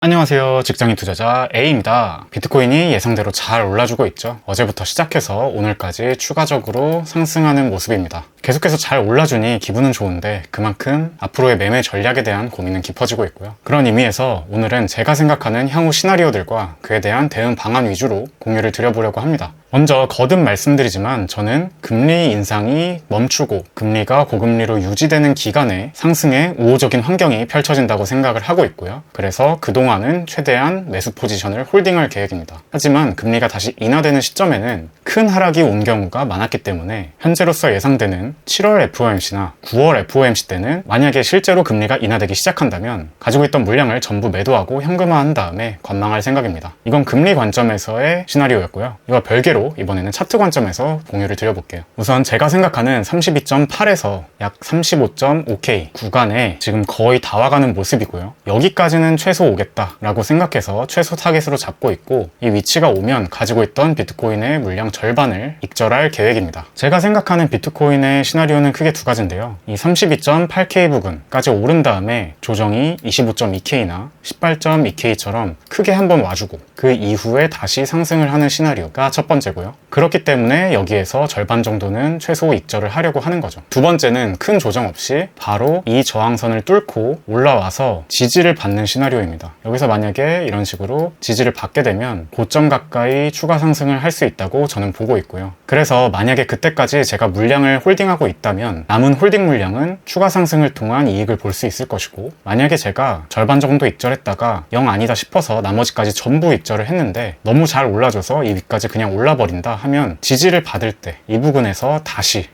안녕하세요. 직장인 투자자 A입니다. 비트코인이 예상대로 잘 올라주고 있죠. 어제부터 시작해서 오늘까지 추가적으로 상승하는 모습입니다. 계속해서 잘 올라주니 기분은 좋은데 그만큼 앞으로의 매매 전략에 대한 고민은 깊어지고 있고요. 그런 의미에서 오늘은 제가 생각하는 향후 시나리오들과 그에 대한 대응 방안 위주로 공유를 드려보려고 합니다. 먼저 거듭 말씀드리지만 저는 금리 인상이 멈추고 금리가 고금리로 유지되는 기간에 상승의 우호적인 환경이 펼쳐진다고 생각을 하고 있고요. 그래서 그동안은 최대한 매수 포지션을 홀딩할 계획입니다. 하지만 금리가 다시 인하되는 시점에는 큰 하락이 온 경우가 많았기 때문에 현재로서 예상되는 7월 FOMC나 9월 FOMC 때는 만약에 실제로 금리가 인하되기 시작한다면 가지고 있던 물량을 전부 매도하고 현금화한 다음에 관망할 생각입니다. 이건 금리 관점에서의 시나리오였고요. 이와 별개로 이번에는 차트 관점에서 공유를 드려볼게요. 우선 제가 생각하는 32.8에서 약 35.5K 구간에 지금 거의 다 와가는 모습이고요. 여기까지는 최소 오겠다라고 생각해서 최소 타겟으로 잡고 있고 이 위치가 오면 가지고 있던 비트코인의 물량 절반을 익절할 계획입니다. 제가 생각하는 비트코인의 시나리오는 크게 두 가지인데요. 이 32.8K 부근까지 오른 다음에 조정이 25.2K나 18.2K처럼 크게 한번 와주고 그 이후에 다시 상승을 하는 시나리오가 첫 번째고요. 그렇기 때문에 여기에서 절반 정도는 최소 익절을 하려고 하는 거죠. 두 번째는 큰 조정 없이 바로 이 저항선을 뚫고 올라와서 지지를 받는 시나리오입니다. 여기서 만약에 이런 식으로 지지를 받게 되면 고점 가까이 추가 상승을 할 수 있다고 저는 보고 있고요. 그래서 만약에 그때까지 제가 물량을 홀딩하고 있다면 남은 홀딩 물량은 추가 상승을 통한 이익을 볼 수 있을 것이고, 만약에 제가 절반 정도 익절했다가 영 아니다 싶어서 나머지까지 전부 익절을 했는데 너무 잘 올라줘서 이 위까지 그냥 올라버린다 하면 지지를 받을 때 이 부분에서 다시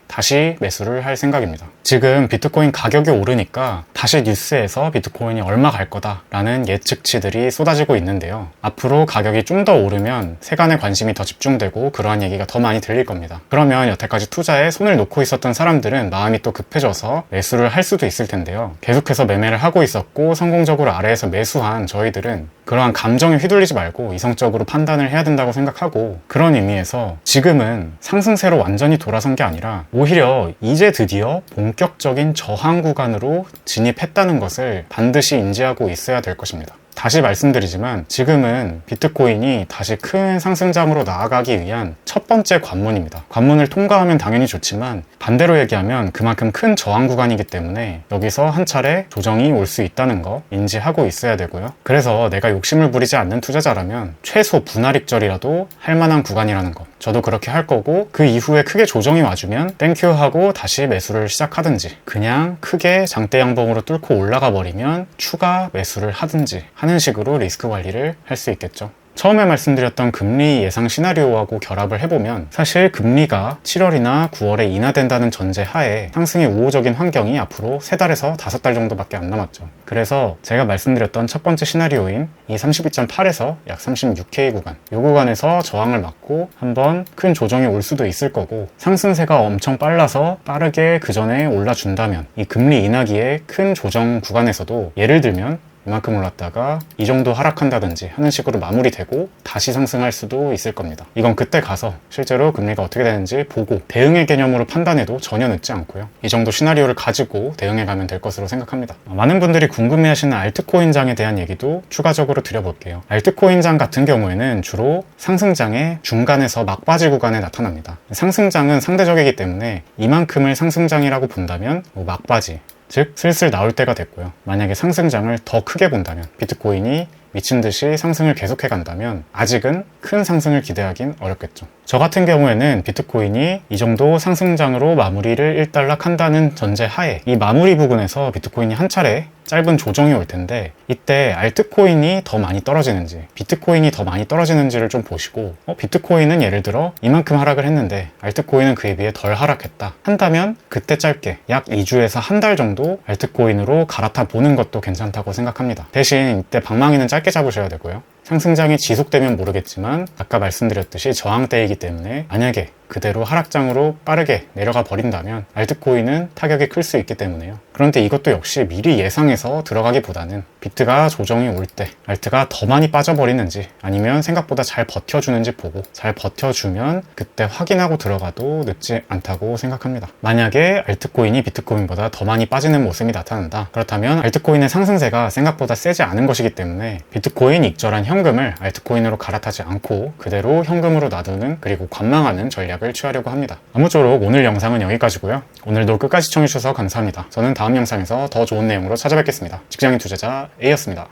매수를 할 생각입니다. 지금 비트코인 가격이 오르니까 다시 뉴스에서 비트코인이 얼마 갈 거다라는 예측치들이 쏟아지고 있는데요. 앞으로 가격이 좀 더 오르면 세간의 관심이 더 집중되고 그러한 얘기가 더 많이 들릴 겁니다. 그러면 여태까지 투자에 손을 놓고 있었던 사람들은 마음이 또 급해져서 매수를 할 수도 있을 텐데요. 계속해서 매매를 하고 있었고 성공적으로 아래에서 매수한 저희들은 그러한 감정에 휘둘리지 말고 이성적으로 판단을 해야 된다고 생각하고, 그런 의미에서 지금은 상승세로 완전히 돌아선 게 아니라 오히려 이제 드디어 본격적인 저항 구간으로 진입했다는 것을 반드시 인지하고 있어야 될 것입니다. 다시 말씀드리지만 지금은 비트코인이 다시 큰 상승장으로 나아가기 위한 첫 번째 관문입니다. 관문을 통과하면 당연히 좋지만 반대로 얘기하면 그만큼 큰 저항 구간이기 때문에 여기서 한 차례 조정이 올 수 있다는 거 인지하고 있어야 되고요. 그래서 내가 욕심을 부리지 않는 투자자라면 최소 분할 익절이라도 할 만한 구간이라는 거, 저도 그렇게 할 거고, 그 이후에 크게 조정이 와주면 땡큐 하고 다시 매수를 시작하든지 그냥 크게 장대 양봉으로 뚫고 올라가 버리면 추가 매수를 하든지 하는 식으로 리스크 관리를 할 수 있겠죠. 처음에 말씀드렸던 금리 예상 시나리오하고 결합을 해보면 사실 금리가 7월이나 9월에 인하된다는 전제 하에 상승의 우호적인 환경이 앞으로 3달에서 5달 정도밖에 안 남았죠. 그래서 제가 말씀드렸던 첫 번째 시나리오인 이 32.8에서 약 36K 구간, 이 구간에서 저항을 맞고 한번 큰 조정이 올 수도 있을 거고, 상승세가 엄청 빨라서 빠르게 그 전에 올라준다면 이 금리 인하기에 큰 조정 구간에서도 예를 들면 이만큼 올랐다가 이 정도 하락한다든지 하는 식으로 마무리되고 다시 상승할 수도 있을 겁니다. 이건 그때 가서 실제로 금리가 어떻게 되는지 보고 대응의 개념으로 판단해도 전혀 늦지 않고요. 이 정도 시나리오를 가지고 대응해가면 될 것으로 생각합니다. 많은 분들이 궁금해하시는 알트코인장에 대한 얘기도 추가적으로 드려볼게요. 알트코인장 같은 경우에는 주로 상승장의 중간에서 막바지 구간에 나타납니다. 상승장은 상대적이기 때문에 이만큼을 상승장이라고 본다면 막바지, 즉 슬슬 나올 때가 됐고요. 만약에 상승장을 더 크게 본다면, 비트코인이 미친 듯이 상승을 계속해 간다면 아직은 큰 상승을 기대하긴 어렵겠죠. 저 같은 경우에는 비트코인이 이 정도 상승장으로 마무리를 일단락한다는 전제 하에 이 마무리 부분에서 비트코인이 한 차례 짧은 조정이 올 텐데, 이때 알트코인이 더 많이 떨어지는지 비트코인이 더 많이 떨어지는지를 좀 보시고, 비트코인은 예를 들어 이만큼 하락을 했는데 알트코인은 그에 비해 덜 하락했다 한다면 그때 짧게 약 2주에서 한 달 정도 알트코인으로 갈아타 보는 것도 괜찮다고 생각합니다. 대신 이때 방망이는 짧게 잡으셔야 되고요. 상승장이 지속되면 모르겠지만 아까 말씀드렸듯이 저항대이기 때문에 만약에 그대로 하락장으로 빠르게 내려가 버린다면 알트코인은 타격이 클 수 있기 때문에요. 그런데 이것도 역시 미리 예상해서 들어가기보다는 비트가 조정이 올 때 알트가 더 많이 빠져버리는지 아니면 생각보다 잘 버텨주는지 보고 잘 버텨주면 그때 확인하고 들어가도 늦지 않다고 생각합니다. 만약에 알트코인이 비트코인보다 더 많이 빠지는 모습이 나타난다. 그렇다면 알트코인의 상승세가 생각보다 세지 않은 것이기 때문에 비트코인 익절한 현금을 알트코인으로 갈아타지 않고 그대로 현금으로 놔두는 그리고 관망하는 전략을 취하려고 합니다. 아무쪼록 오늘 영상은 여기까지고요. 오늘도 끝까지 시청해주셔서 감사합니다. 저는 다음 영상에서 더 좋은 내용으로 찾아뵙겠습니다. 직장인 투자자 A였습니다.